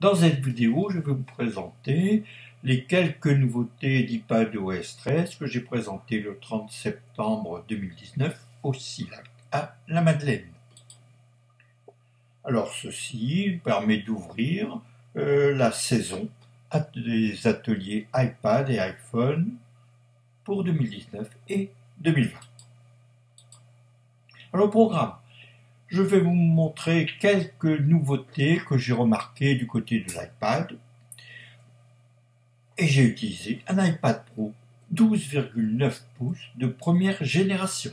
Dans cette vidéo, je vais vous présenter les quelques nouveautés d'iPadOS 13 que j'ai présentées le 30 septembre 2019 au SILAC à la Madeleine. Alors ceci permet d'ouvrir la saison des ateliers iPad et iPhone pour 2019 et 2020. Alors au programme, je vais vous montrer quelques nouveautés que j'ai remarquées du côté de l'iPad. Et j'ai utilisé un iPad Pro 12,9 pouces de première génération.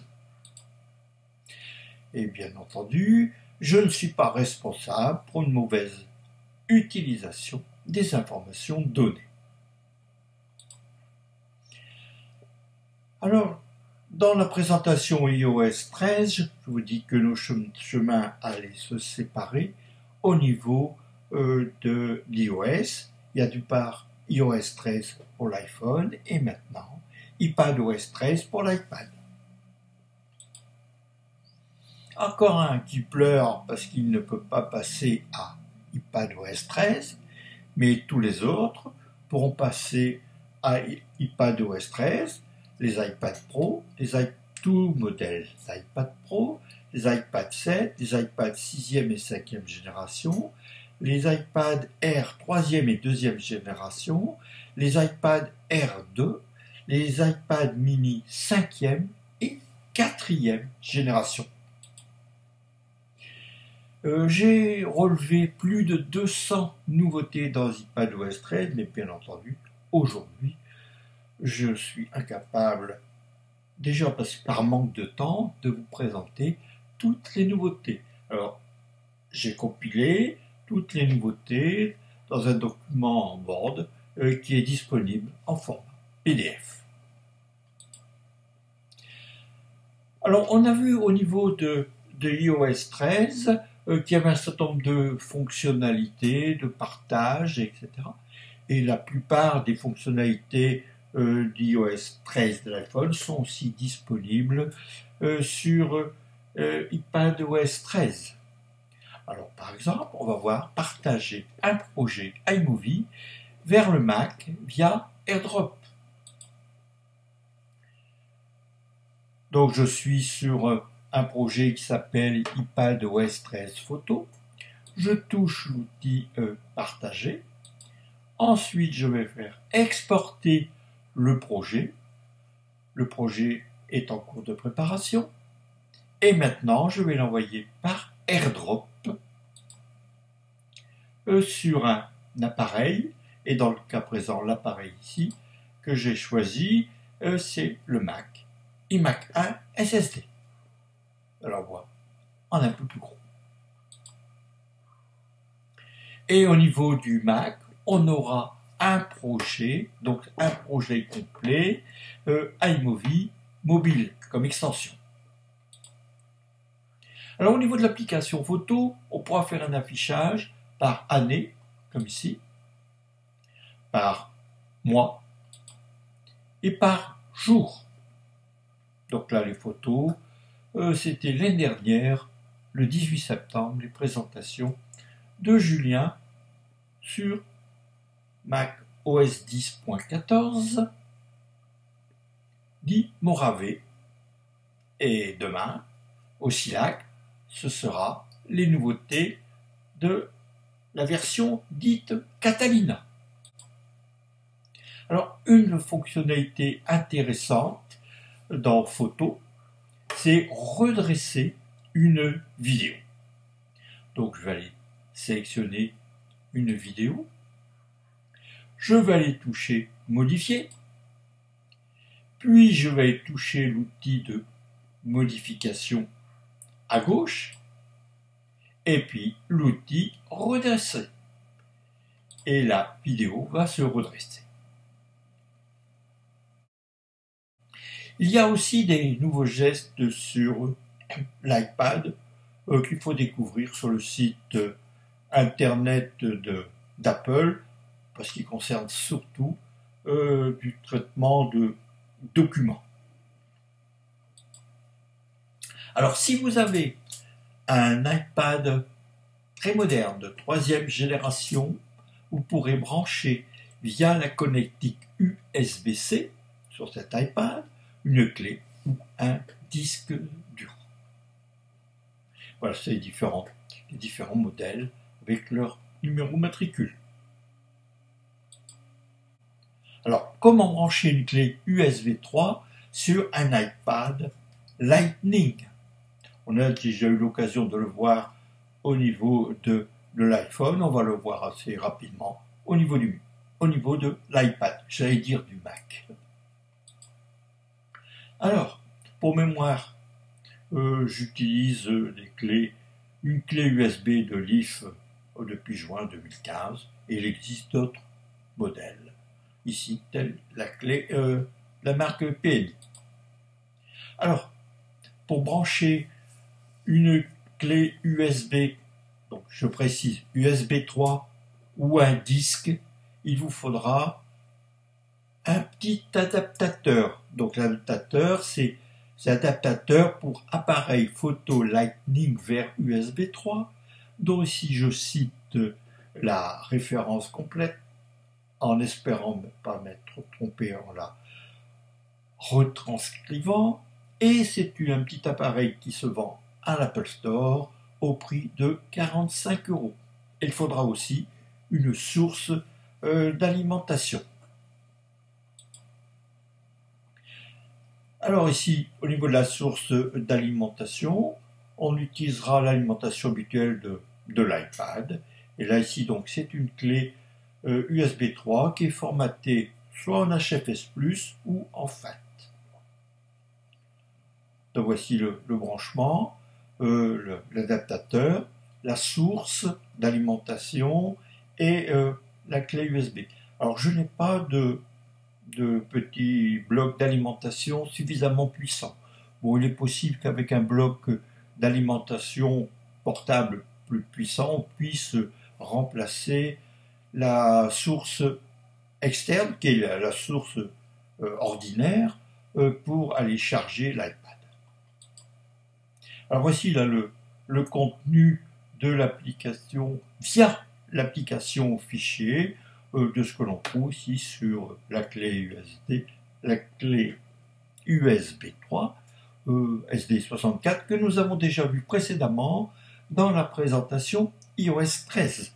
Et bien entendu, je ne suis pas responsable pour une mauvaise utilisation des informations données. Alors, dans la présentation iOS 13, je vous dis que nos chemins allaient se séparer au niveau de l'iOS. Il y a d'une part iOS 13 pour l'iPhone et maintenant iPadOS 13 pour l'iPad. Encore un qui pleure parce qu'il ne peut pas passer à iPadOS 13, mais tous les autres pourront passer à iPadOS 13, les iPad Pro, tous modèles d'iPad Pro, les iPad 7, les iPad 6e et 5e génération, les iPad Air 3e et 2e génération, les iPad Air 2, les iPad mini 5e et 4e génération. J'ai relevé plus de 200 nouveautés dans iPadOS 13, mais bien entendu, aujourd'hui, je suis incapable, déjà par manque de temps, de vous présenter toutes les nouveautés. Alors, j'ai compilé toutes les nouveautés dans un document en Word qui est disponible en format PDF. Alors, on a vu au niveau de iOS 13 qu'il y avait un certain nombre de fonctionnalités, de partage, etc. Et la plupart des fonctionnalités d'iOS 13 de l'iPhone sont aussi disponibles sur iPadOS 13. Alors, par exemple, on va voir partager un projet iMovie vers le Mac via AirDrop. Donc, je suis sur un projet qui s'appelle iPadOS 13 Photo. Je touche l'outil Partager. Ensuite, je vais faire exporter le projet. Le projet est en cours de préparation. Et maintenant, je vais l'envoyer par AirDrop sur un appareil. Et dans le cas présent, l'appareil ici que j'ai choisi, c'est le Mac iMac 1 SSD. Alors voilà, en un peu plus gros. Et au niveau du Mac, on aura un projet, donc un projet complet, iMovie mobile comme extension. Alors au niveau de l'application photo, on pourra faire un affichage par année, comme ici, par mois et par jour. Donc là, les photos, c'était l'année dernière, le 18 septembre, les présentations de Julien sur Mac OS 10.14, dit Morave. Et demain, au SILAC, ce sera les nouveautés de la version dite Catalina. Alors, une fonctionnalité intéressante dans Photo, c'est redresser une vidéo. Donc, je vais aller sélectionner une vidéo. Je vais aller toucher Modifier. Puis, je vais aller toucher l'outil de modification à gauche. Et puis, l'outil Redresser. Et la vidéo va se redresser. Il y a aussi des nouveaux gestes sur l'iPad qu'il faut découvrir sur le site internet d'Apple, parce qu'il concerne surtout du traitement de documents. Alors, si vous avez un iPad très moderne de 3e génération, vous pourrez brancher via la connectique USB-C sur cet iPad une clé ou un disque dur. Voilà, c'est les différents modèles avec leur numéro matricule. Alors, comment brancher une clé USB 3 sur un iPad Lightning? On a déjà eu l'occasion de le voir au niveau de l'iPhone, on va le voir assez rapidement au niveau de l'iPad, j'allais dire du Mac. Alors, pour mémoire, j'utilise une clé USB de Leaf depuis juin 2015 et il existe d'autres modèles ici, telle la marque PNI. Alors, pour brancher une clé USB, donc je précise USB 3 ou un disque, il vous faudra un petit adaptateur. Donc l'adaptateur, c'est adaptateur pour appareil photo Lightning vers USB 3, dont ici je cite la référence complète, en espérant ne pas m'être trompé en la retranscrivant, et c'est un petit appareil qui se vend à l'Apple Store au prix de 45 €. Il faudra aussi une source d'alimentation. Alors ici, au niveau de la source d'alimentation, on utilisera l'alimentation habituelle de l'iPad. Et là ici, donc, c'est une clé USB 3 qui est formatée soit en HFS+, ou en FAT. Donc voici le branchement, l'adaptateur, la source d'alimentation et la clé USB. Alors je n'ai pas de petits blocs d'alimentation suffisamment puissants. Bon, il est possible qu'avec un bloc d'alimentation portable plus puissant, on puisse remplacer la source externe, qui est la source ordinaire, pour aller charger l'iPad. Alors voici là le contenu de l'application via l'application fichier de ce que l'on trouve ici sur la clé USB 3 SD64 que nous avons déjà vu précédemment dans la présentation iOS 13.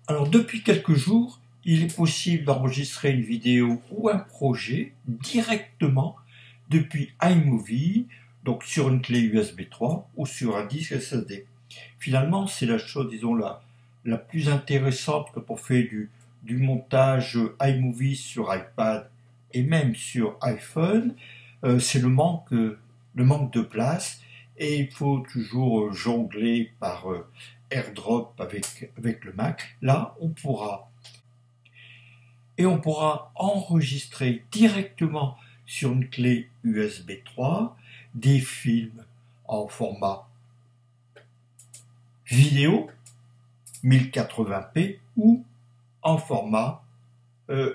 Alors depuis quelques jours, il est possible d'enregistrer une vidéo ou un projet directement depuis iMovie, donc sur une clé USB 3 ou sur un disque SSD. Finalement, c'est la chose, disons, la plus intéressante quand on fait du montage iMovie sur iPad et même sur iPhone, c'est le manque de place, et il faut toujours jongler par AirDrop avec le Mac. Là, on pourra enregistrer directement sur une clé USB 3 des films en format vidéo 1080p ou en format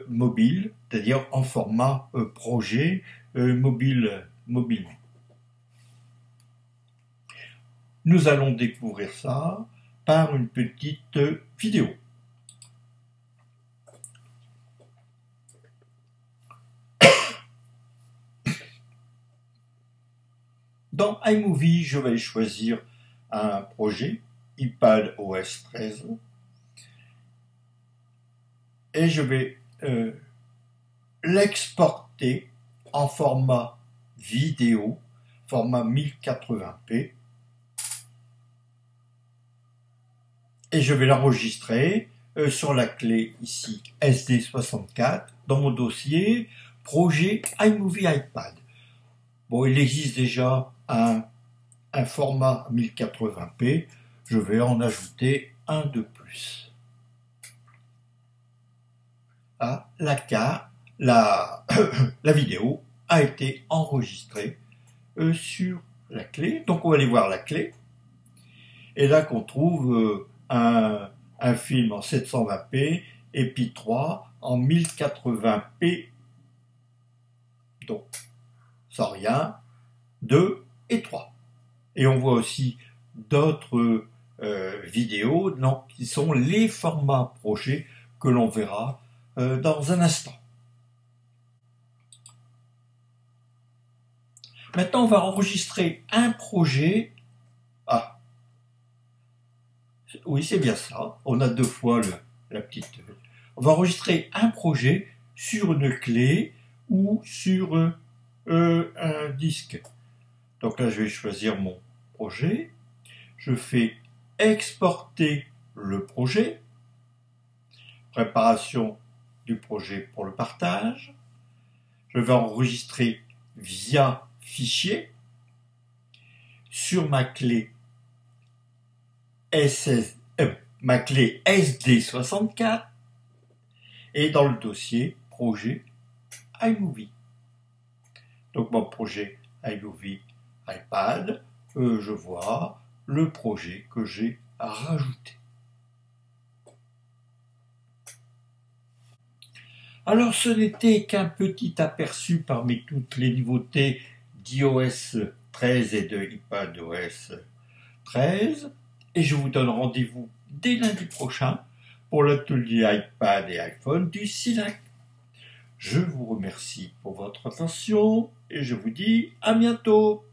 mobile, c'est-à-dire en format projet mobilement. Nous allons découvrir ça par une petite vidéo. Dans iMovie, je vais choisir un projet iPadOS 13 et je vais l'exporter en format vidéo, format 1080p, et je vais l'enregistrer sur la clé ici SD64 dans mon dossier projet iMovie iPad. Bon, il existe déjà un format 1080p, je vais en ajouter un de plus. Ah, la vidéo a été enregistrée sur la clé, donc on va aller voir la clé, et là qu'on trouve un film en 720p et puis 3 en 1080p, donc sans rien, 2 et 3. Et on voit aussi d'autres vidéo, donc, qui sont les formats projets que l'on verra dans un instant. Maintenant, on va enregistrer un projet. Ah, oui, c'est bien ça. On a deux fois la petite. On va enregistrer un projet sur une clé ou sur un disque. Donc là, je vais choisir mon projet. Je fais exporter le projet. Préparation du projet pour le partage. Je vais enregistrer via fichier sur ma clé ma clé SD64 et dans le dossier projet iMovie. Donc mon projet iMovie iPad, je vois le projet que j'ai rajouté. Alors ce n'était qu'un petit aperçu parmi toutes les nouveautés d'iOS 13 et de iPadOS 13, et je vous donne rendez-vous dès lundi prochain pour l'atelier iPad et iPhone du SILAC. Je vous remercie pour votre attention et je vous dis à bientôt.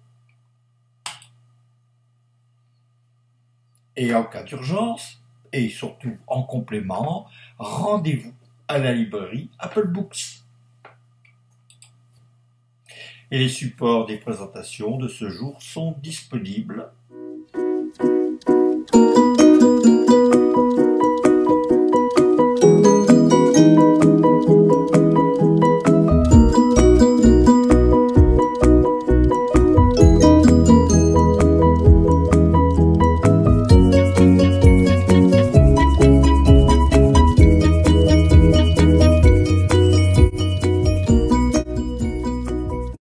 Et en cas d'urgence, et surtout en complément, rendez-vous à la librairie Apple Books. Et les supports des présentations de ce jour sont disponibles